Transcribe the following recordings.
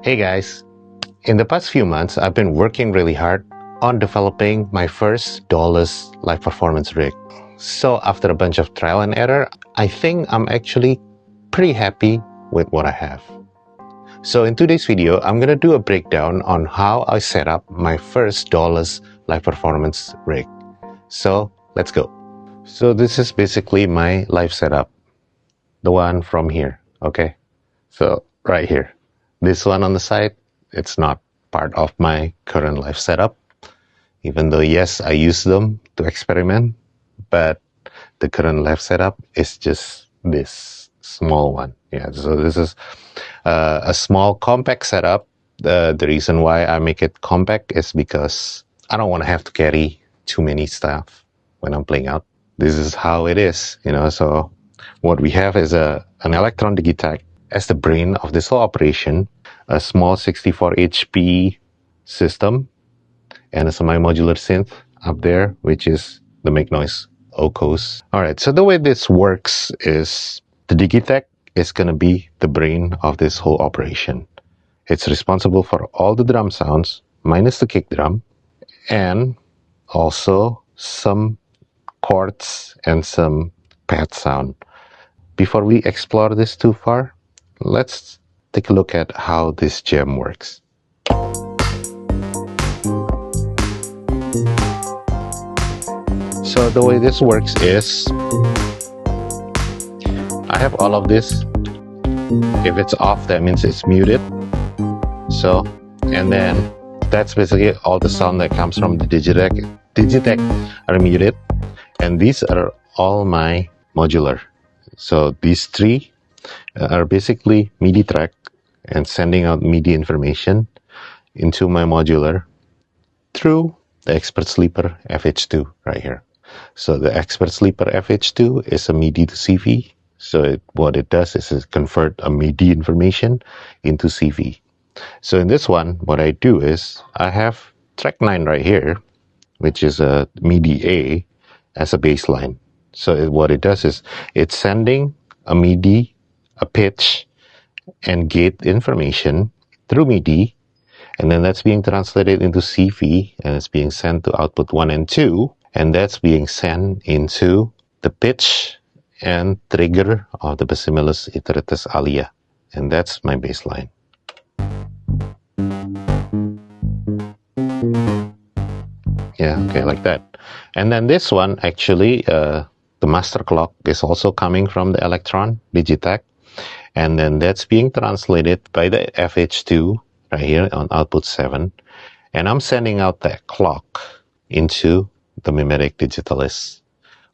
Hey guys, in the past few months I've been working really hard on developing my first DAWless Live Performance rig. So after a bunch of trial and error, I think I'm actually pretty happy with what I have. So in today's video, I'm going to do a breakdown on how I set up my first DAWless Live Performance rig. So let's go. So this is basically my live setup, the one from here, okay? So right here. This one on the side, it's not part of my current live setup, even though yes, I use them to experiment, but the current live setup is just this small one. Yeah, so this is a small compact setup. The reason why I make it compact is because I don't want to have to carry too many stuff when I'm playing out. This is how it is, you know. So what we have is an Elektron Digitakt as the brain of this whole operation, a small 64 HP system, and a semi-modular synth up there, which is the Make Noise Ocos. Alright, so the way this works is the Digitakt is going to be the brain of this whole operation. It's responsible for all the drum sounds, minus the kick drum, and also some chords and some pad sound. Before we explore this too far, let's take a look at how this gem works. So the way this works is I have all of this. If it's off, that means it's muted. So, and then that's basically all the sound that comes from the Digitakt are muted. And these are all my modular. So these three are basically MIDI track and sending out MIDI information into my modular through the Expert Sleeper FH2 right here. So the Expert Sleeper FH2 is a MIDI to CV. So what it does is it convert a MIDI information into CV. So in this one, what I do is I have track 9 right here, which is a MIDI A as a bassline. So what it does is it's sending a MIDI, a pitch, and gate information through MIDI, and then that's being translated into CV, and it's being sent to output 1 and 2, and that's being sent into the pitch and trigger of the Basimilus Iteritas Alia, and that's my bassline. Yeah, okay, like that. And then this one, actually, the master clock is also coming from the Elektron Digitakt, and then that's being translated by the FH2 right here on output 7, and I'm sending out that clock into the Mimetic Digitalis,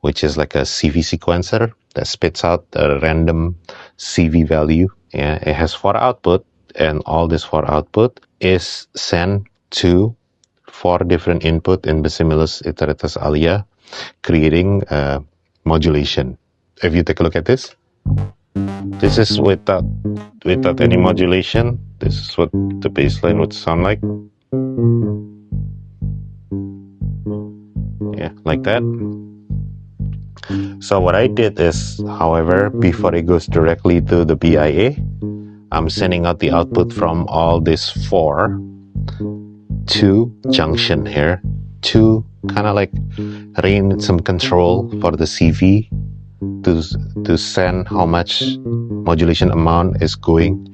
which is like a CV sequencer that spits out a random CV value. Yeah, it has 4 output, and all this 4 output is sent to 4 different input in Basimilus Iteritas Alia, creating modulation. If you take a look at this, this is without any modulation. This is what the bassline would sound like. Yeah, like that. So what I did is, however, before it goes directly to the BIA, I'm sending out the output from all these 4 to junction here to kind of like rein some control for the CV to send how much modulation amount is going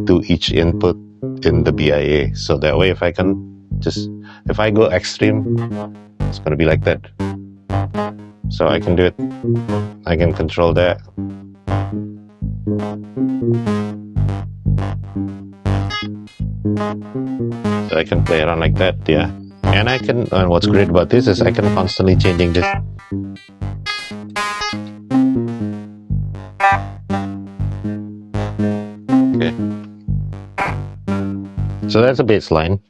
to each input in the BIA. So that way, if I go extreme, it's going to be like that. So I can do it. I can control that. So I can play around like that, yeah. And I can, and what's great about this is I can constantly changing this. Okay. So that's a bassline.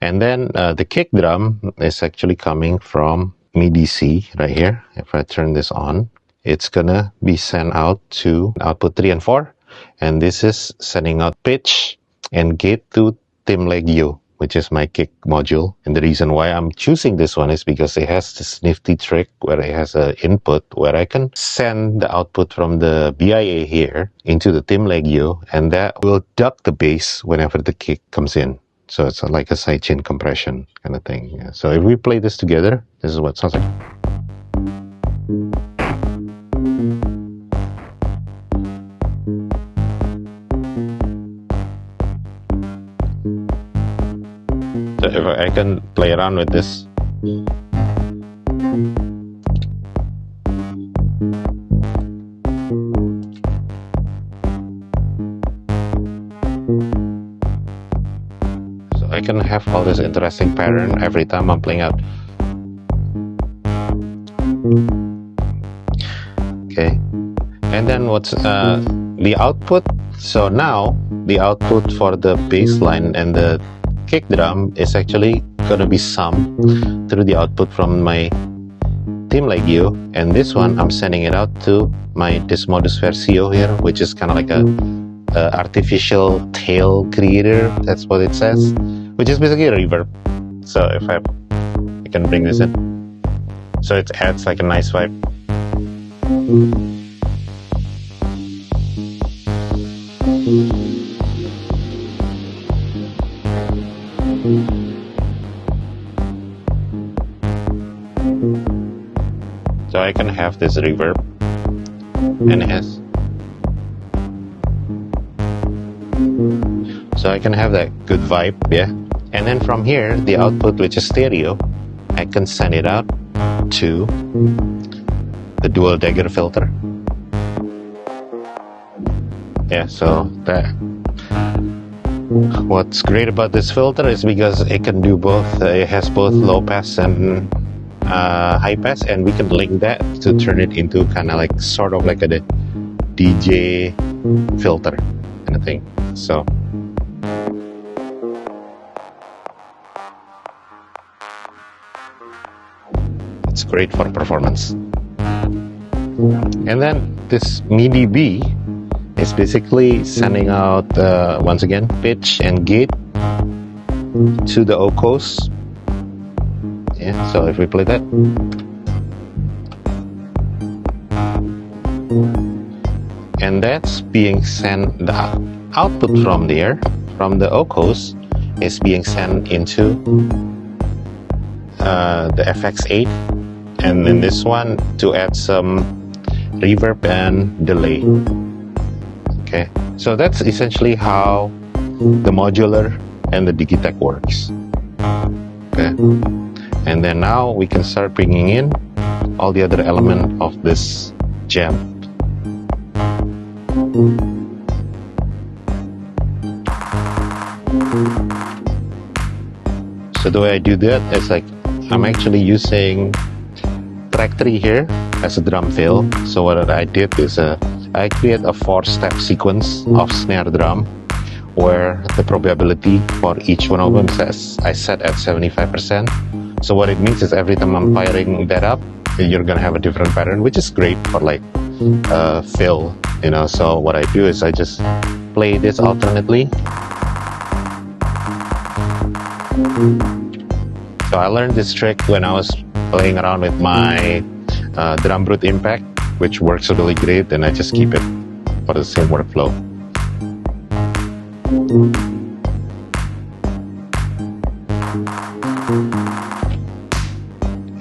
And then the kick drum is actually coming from MIDI C right here. If I turn this on, it's gonna be sent out to output 3 and 4. And this is sending out pitch and gate to Tymp Legio, which is my kick module. And the reason why I'm choosing this one is because it has this nifty trick where it has an input where I can send the output from the BIA here into the Tymp Legio, and that will duck the bass whenever the kick comes in. So it's like a sidechain compression kind of thing. Yeah. So if we play this together, this is what it sounds like. So if I can play around with this. So I can have all this interesting pattern every time I'm playing out. Okay, and then what's the output? So now the output for the bass line and the kick drum is actually gonna be summed through the output from my Tymp Legio, and this one I'm sending it out to my Dismodus Versio here, which is kind of like a artificial tail creator. That's what it says, which is basically a reverb. So if I can bring this in, so it adds like a nice vibe. So I can have this reverb and so I can have that good vibe, yeah. And then from here, the output, which is stereo, I can send it out to the dual dagger filter. Yeah, so that what's great about this filter is because it can do both. It has both low pass and high pass, and we can link that to turn it into kind of like sort of like a DJ filter kind of thing. So it's great for performance. And then this MIDI B is basically sending out once again pitch and gate to the Ocos. Yeah, so if we play that, and that's being sent, the output from there, from the Ocos, is being sent into the FX8, and then this one to add some reverb and delay. Okay, so that's essentially how the modular and the Digitakt works. Okay. And then now we can start bringing in all the other elements of this jam. So the way I do that is like I'm actually using track 3 here as a drum fill. So what I did is I create a 4-step sequence of snare drum where the probability for each one of them I set at 75%. So what it means is every time I'm firing that up, you're gonna have a different pattern, which is great for like fill, you know. So what I do is I just play this alternately. So I learned this trick when I was playing around with my drum brute impact, which works really great, and I just keep it for the same workflow.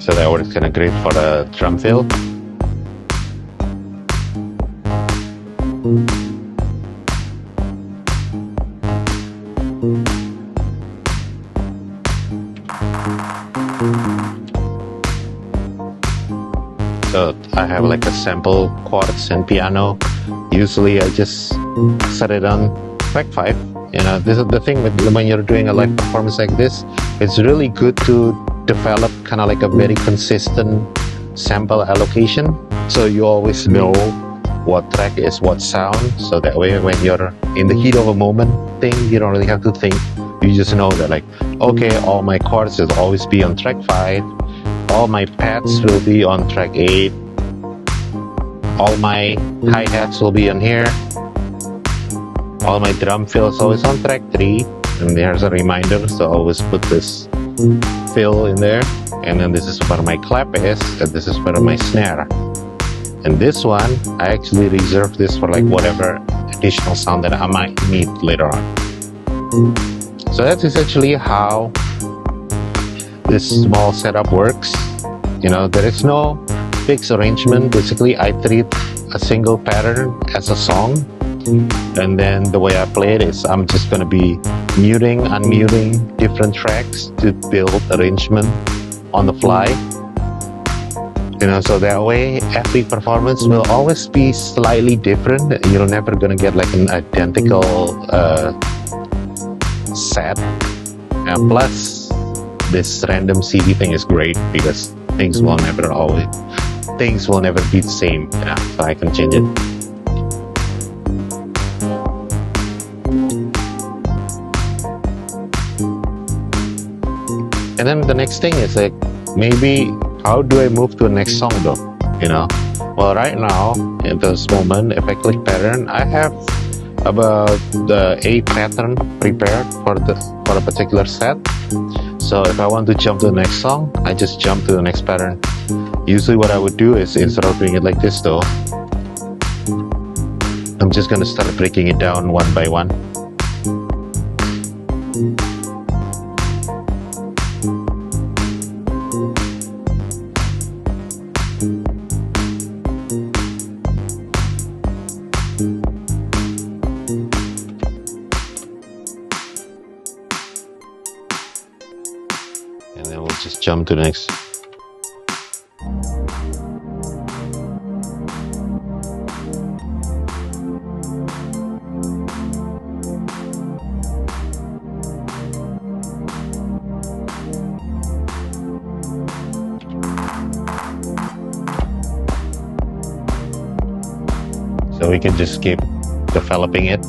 So that works kind of great for the drum fill. So I have like a sample quartz and piano. Usually I just set it on track 5. You know, this is the thing with when you're doing a live performance like this, it's really good to develop kind of like a very consistent sample allocation, so you always know what track is what sound, so that way when you're in the heat of a moment thing, you don't really have to think. You just know that like, okay, all my chords will always be on track 5, all my pads will be on track 8, all my hi-hats will be on here, all my drum fills always on track 3, And there's a reminder, so I always put this fill in there. And then this is where my clap is, and this is where my snare. And this one, I actually reserve this for like whatever additional sound that I might need later on. So that's essentially how this small setup works. You know, there is no fixed arrangement. Basically, I treat a single pattern as a song, and then the way I play it is I'm just gonna be muting, unmuting different tracks to build arrangement on the fly. You know, so that way every performance will always be slightly different. You're never gonna get like an identical set. And plus, this random CD thing is great because things will never be the same. Yeah, so I can change it. And then the next thing is like, maybe how do I move to the next song though? You know, well, right now in this moment, if I click pattern, I have about the 8 pattern prepared for a particular set. So if I want to jump to the next song, I just jump to the next pattern. Usually what I would do is, instead of doing it like this though, I'm just gonna start breaking it down one by one. And then we'll just jump to the next. So we can just keep developing it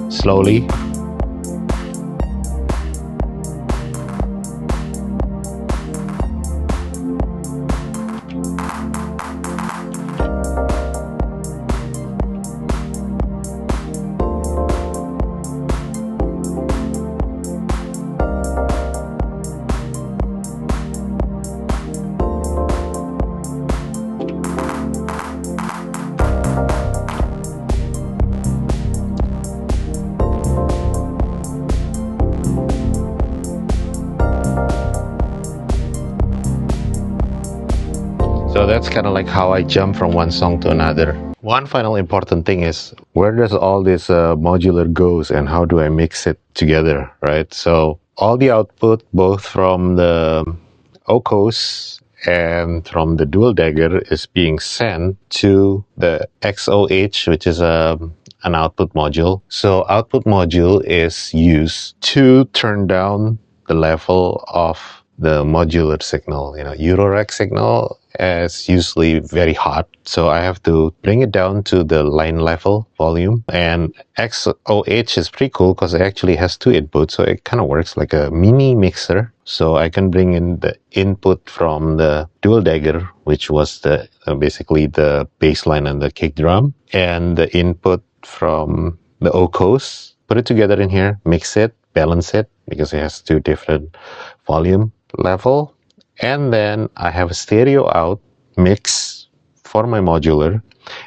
slowly. So that's kind of like how I jump from one song to another. One final important thing is, where does all this modular goes and how do I mix it together, right? So all the output, both from the OCOs and from the dual dagger, is being sent to the XOH, which is an output module. So output module is used to turn down the level of the modular signal. You know, Eurorack signal is usually very hot, so I have to bring it down to the line level volume. And XOH is pretty cool because it actually has 2 inputs, so it kind of works like a mini mixer. So I can bring in the input from the dual dagger, which was the basically the bass line and the kick drum, and the input from the OCOs, put it together in here, mix it, balance it, because it has 2 different volume level. And then I have a stereo out mix for my modular,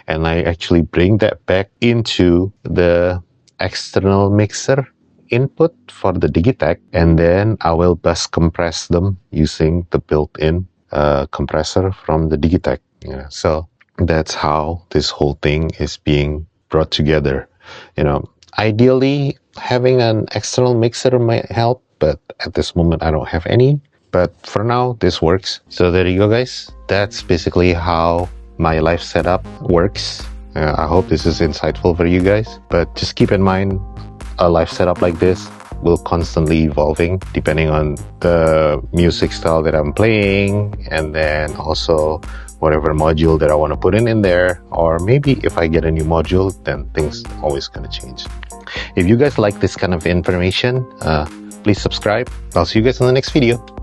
and I actually bring that back into the external mixer input for the Digitakt, and then I will bus compress them using the built-in compressor from the Digitakt. Yeah, so that's how this whole thing is being brought together. You know, ideally having an external mixer might help, but at this moment I don't have any. But for now, this works. So there you go, guys. That's basically how my live setup works. I hope this is insightful for you guys. But just keep in mind, a live setup like this will constantly evolving depending on the music style that I'm playing, and then also whatever module that I want to put in there. Or maybe if I get a new module, then things always gonna change. If you guys like this kind of information, please subscribe. I'll see you guys in the next video.